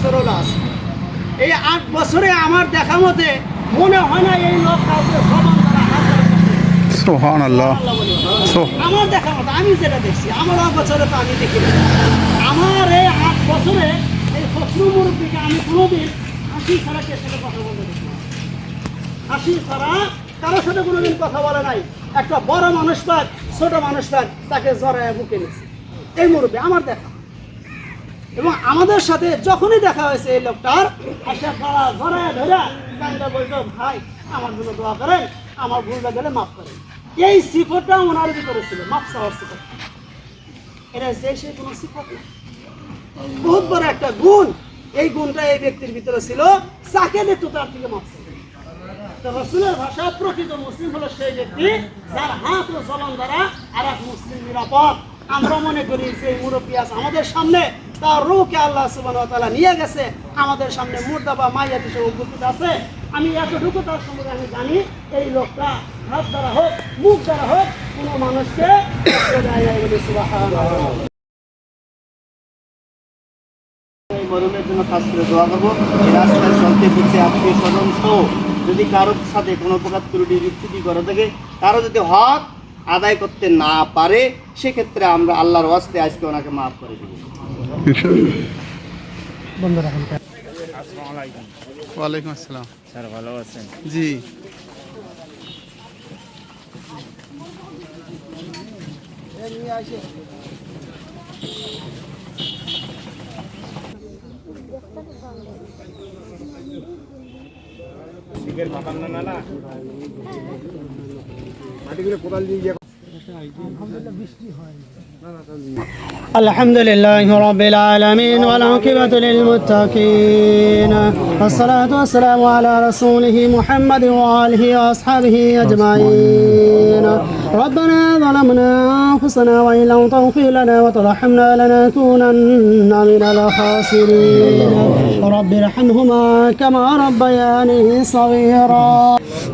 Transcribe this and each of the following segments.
বছর হলো আছে। এই 8 বছরে আমার দেখা মতে মনে হয় না এই লোক কাউকে সমান তারা হাত ধরে। সুবহানাল্লাহ। আমার দেখা মতো আমি যেটা দেখছি আমার 8 বছরে তো আমি দেখি না। আমার এই 8 বছরে এই ফসলু মুরব্বীকে আমি কোনোদিন হাসি ছাড়া কে সাথে কথা বলতে দেখি না। হাসি ছাড়া কারোর সাথে কোনোদিন কথা বলে নাই। একটা বড় মানুষ পাক ছোট মানুষ পাক তাকে জড়ায় বুকে নিয়েছে এই মুরব্বী আমার দেখা। এবং আমাদের সাথে যখনই দেখা হয়েছে এই লোকটার আশা করা জড়ায় ধরা কান্দা বলতো ভাই আমার জন্য দোয়া করেন, আমার ভুলটা গেলে মাফ করেন। এই সিফতটা ওনার ভিতরে ছিল, মাফ চাওয়ার সিফত। এটা সেই কোনো সিফত না, বহুত বড় একটা গুণ। এই গুণটা এই ব্যক্তির ভিতরে ছিল, যাকে দেখতো তার থেকে মাফ চাইতো। তো রাসূলের ভাষা প্রকৃত মুসলিম হলো সেই ব্যক্তি যার হাত ও জবান দ্বারা আর এক মুসলিম নিরাপদ। আমরা মনে করি যে মুরব্বী আছে আমাদের সামনে, তার রূহকে আল্লাহ সুবহানাহু ওয়া তাআলা নিয়ে গেছে, আমাদের সামনে মুর্দা বা মাইয়াত হিসেবে উপস্থিত আছে। আমি এতটুকু তার সম্পর্কে আমি জানি, এই লোকটা হাত দ্বারা হোক মুখ দ্বারা হোক কোনো মানুষকে কষ্ট দেয় নাই বলে সুবহানাল্লাহ। এই মরণের জন্য খাস করে দোয়া করবো। এই রাস্তায় চলতে ফিরতে আত্মীয় স্বজন সহ যদি কারোর সাথে কোনো প্রকার ত্রুটি বিচ্যুতি করে থাকে, কারো যদি হক আদায় করতে না পারে, সেক্ষেত্রে আমরা আল্লাহর ওয়াস্তে আজকে ওনাকে মাফ করে দেব। ওয়ালাইকুম আসসালাম। স্যার ভালো আছেন? জি। الحمد لله رب العالمين والعاقبة للمتقين والصلاة والسلام على رسوله محمد وآله وأصحابه أجمعين. ربنا ظلمنا أنفسنا وإن لم تغفر لنا وترحمنا لنكونن من الخاسرين. رب ارحمهما كما ربياني صغيرا.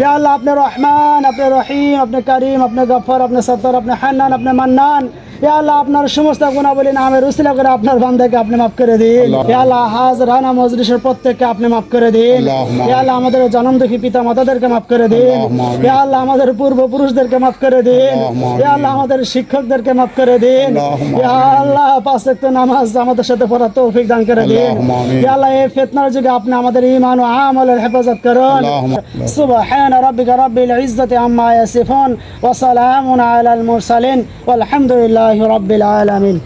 يا الله अपने रहमान, अपने रहीम, अपने करीम, अपने गफ्फार, अपने सत्तर, अपने हन्नान, अपने मन्नान। या अल्लाह আপনার সমস্ত গুনাহবলী নামের উসিলা করে আপনার বান্দাকে আপনি মাফ করে দিন। ইয়া আল্লাহ হাজরানা মজলিসের প্রত্যেককে আপনি মাফ করে দিন। ইয়া আল্লাহ আমাদের জন্মদুখী পিতা মাতাদেরকে মাফ করে দিন। ইয়া আল্লাহ আমাদের পূর্বপুরুষদেরকে মাফ করে দিন। ইয়া আল্লাহ আমাদের শিক্ষকদেরকে মাফ করে দিন। ইয়া আল্লাহ পাঁচ ওয়াক্ত নামাজ আমাদের সাথে পড়ার তৌফিক দান করে দিন। ইয়া আল্লাহ এই ফিতনার যুগে আপনি আমাদের ঈমান ও আমলের হেফাজত করুন। সুবহান রাব্বিকা রাব্বিল ইজ্জাতি আম্মা ইয়াসিফুন ওয়া সালামুন আলাল মুরসালিন ওয়ালহামদুলিল্লাহি রাব্বিল আলামিন।